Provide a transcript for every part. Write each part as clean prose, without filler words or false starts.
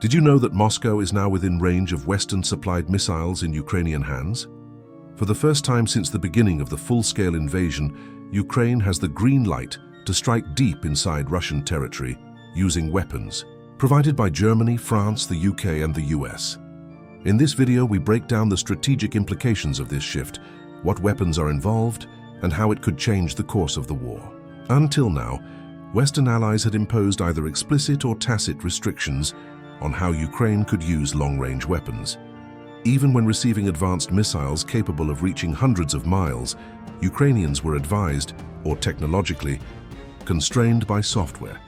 Did you know that Moscow is now within range of Western-supplied missiles in Ukrainian hands? For the first time since the beginning of the full-scale invasion, Ukraine has the green light to strike deep inside Russian territory using weapons provided by Germany, France, the UK, and the US. In this video, we break down the strategic implications of this shift, what weapons are involved, and how it could change the course of the war. Until now, Western allies had imposed either explicit or tacit restrictions on how Ukraine could use long-range weapons. Even when receiving advanced missiles capable of reaching hundreds of miles, Ukrainians were advised, or technologically, constrained by software,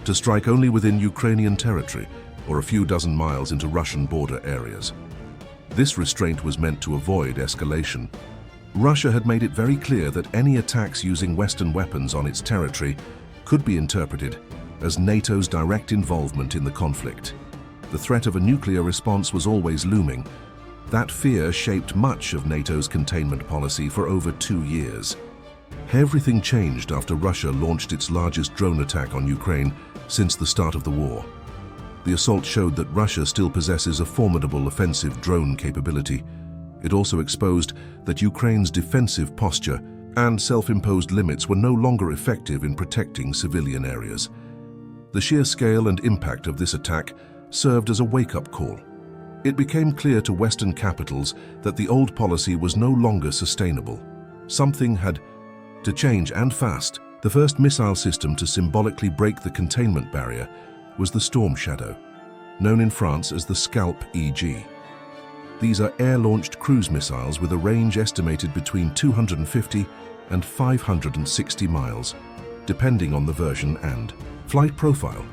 to strike only within Ukrainian territory or a few dozen miles into Russian border areas. This restraint was meant to avoid escalation. Russia had made it very clear that any attacks using Western weapons on its territory could be interpreted as NATO's direct involvement in the conflict. The threat of a nuclear response was always looming. That fear shaped much of NATO's containment policy for over 2 years. Everything changed after Russia launched its largest drone attack on Ukraine since the start of the war. The assault showed that Russia still possesses a formidable offensive drone capability. It also exposed that Ukraine's defensive posture and self-imposed limits were no longer effective in protecting civilian areas. The sheer scale and impact of this attack served as a wake-up call. It became clear to Western capitals that the old policy was no longer sustainable. Something had to change, and fast. The first missile system to symbolically break the containment barrier was the Storm Shadow, known in France as the SCALP EG. These are air-launched cruise missiles with a range estimated between 250 and 560 miles, depending on the version and flight profile.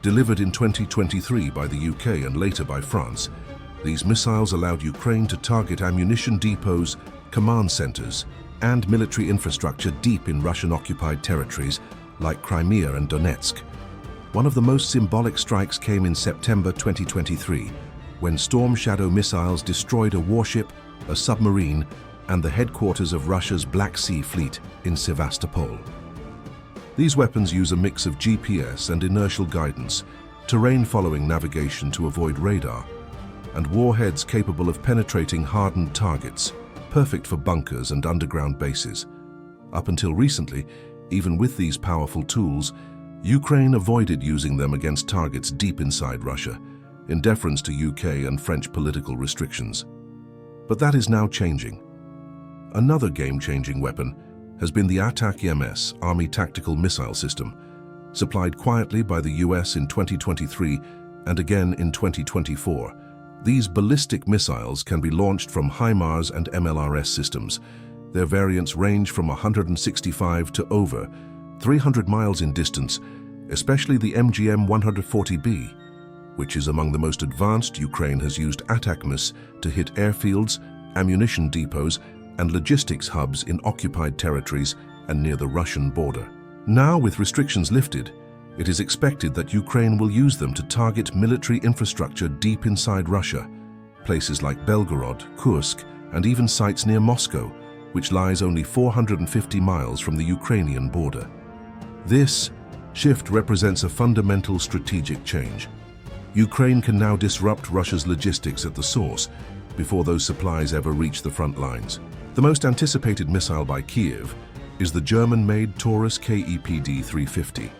Delivered in 2023 by the UK and later by France, these missiles allowed Ukraine to target ammunition depots, command centers, and military infrastructure deep in Russian-occupied territories like Crimea and Donetsk. One of the most symbolic strikes came in September 2023, when Storm Shadow missiles destroyed a warship, a submarine, and the headquarters of Russia's Black Sea Fleet in Sevastopol. These weapons use a mix of GPS and inertial guidance, terrain-following navigation to avoid radar, and warheads capable of penetrating hardened targets, perfect for bunkers and underground bases. Up until recently, even with these powerful tools, Ukraine avoided using them against targets deep inside Russia, in deference to UK and French political restrictions. But that is now changing. Another game-changing weapon has been the ATACMS Army Tactical Missile System, supplied quietly by the US in 2023 and again in 2024. These ballistic missiles can be launched from HIMARS and MLRS systems. Their variants range from 165 to over 300 miles in distance, especially the MGM-140B, which is among the most advanced. Ukraine has used ATACMS to hit airfields, ammunition depots, and logistics hubs in occupied territories and near the Russian border. Now, with restrictions lifted, it is expected that Ukraine will use them to target military infrastructure deep inside Russia, places like Belgorod, Kursk, and even sites near Moscow, which lies only 450 miles from the Ukrainian border. This shift represents a fundamental strategic change. Ukraine can now disrupt Russia's logistics at the source before those supplies ever reach the front lines. The most anticipated missile by Kyiv is the German-made Taurus KEPD-350.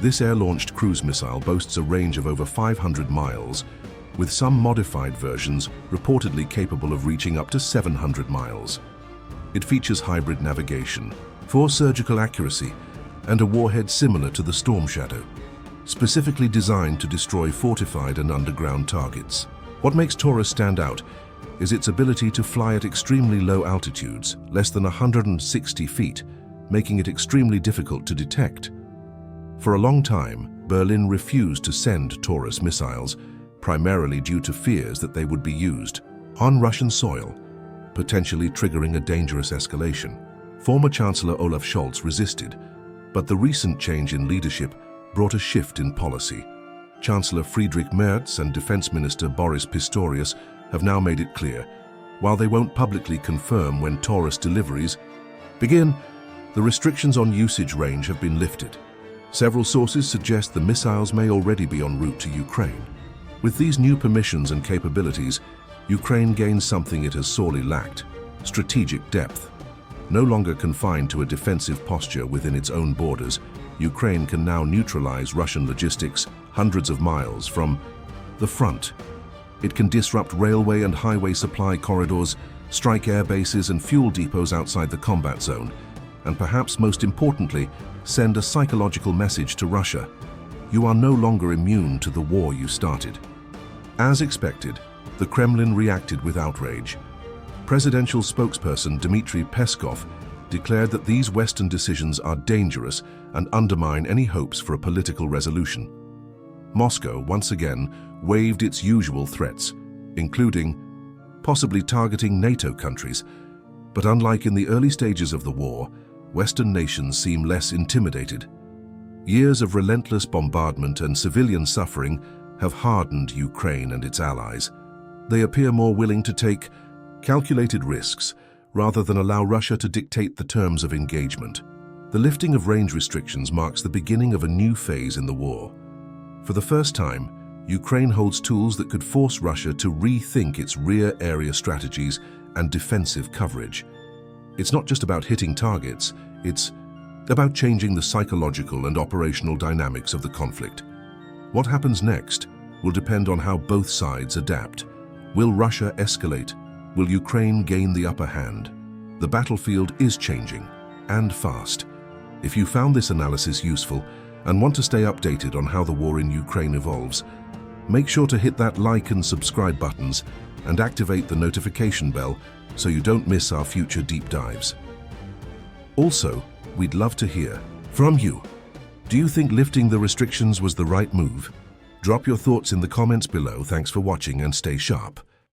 This air-launched cruise missile boasts a range of over 500 miles, with some modified versions reportedly capable of reaching up to 700 miles. It features hybrid navigation, force surgical accuracy, and a warhead similar to the Storm Shadow, specifically designed to destroy fortified and underground targets. What makes Taurus stand out is its ability to fly at extremely low altitudes, less than 160 feet, making it extremely difficult to detect. For a long time, Berlin refused to send Taurus missiles, primarily due to fears that they would be used on Russian soil, potentially triggering a dangerous escalation. Former Chancellor Olaf Scholz resisted, but the recent change in leadership brought a shift in policy. Chancellor Friedrich Merz and Defense Minister Boris Pistorius have now made it clear, while they won't publicly confirm when Taurus deliveries begin, the restrictions on usage range have been lifted. Several sources suggest the missiles may already be en route to Ukraine. With these new permissions and capabilities, Ukraine gains something it has sorely lacked: strategic depth. No longer confined to a defensive posture within its own borders, Ukraine can now neutralize Russian logistics hundreds of miles from the front. It can disrupt railway and highway supply corridors, strike air bases and fuel depots outside the combat zone, and perhaps most importantly, send a psychological message to Russia: you are no longer immune to the war you started. As expected, the Kremlin reacted with outrage. Presidential spokesperson Dmitry Peskov declared that these Western decisions are dangerous and undermine any hopes for a political resolution. Moscow once again waived its usual threats, including possibly targeting NATO countries. But unlike in the early stages of the war, Western nations seem less intimidated. Years of relentless bombardment and civilian suffering have hardened Ukraine and its allies. They appear more willing to take calculated risks rather than allow Russia to dictate the terms of engagement. The lifting of range restrictions marks the beginning of a new phase in the war. For the first time, Ukraine holds tools that could force Russia to rethink its rear area strategies and defensive coverage. It's not just about hitting targets, it's about changing the psychological and operational dynamics of the conflict. What happens next will depend on how both sides adapt. Will Russia escalate? Will Ukraine gain the upper hand? The battlefield is changing, and fast. If you found this analysis useful and want to stay updated on how the war in Ukraine evolves, make sure to hit that like and subscribe buttons and activate the notification bell so you don't miss our future deep dives. Also, we'd love to hear from you. Do you think lifting the restrictions was the right move? Drop your thoughts in the comments below. Thanks for watching and stay sharp.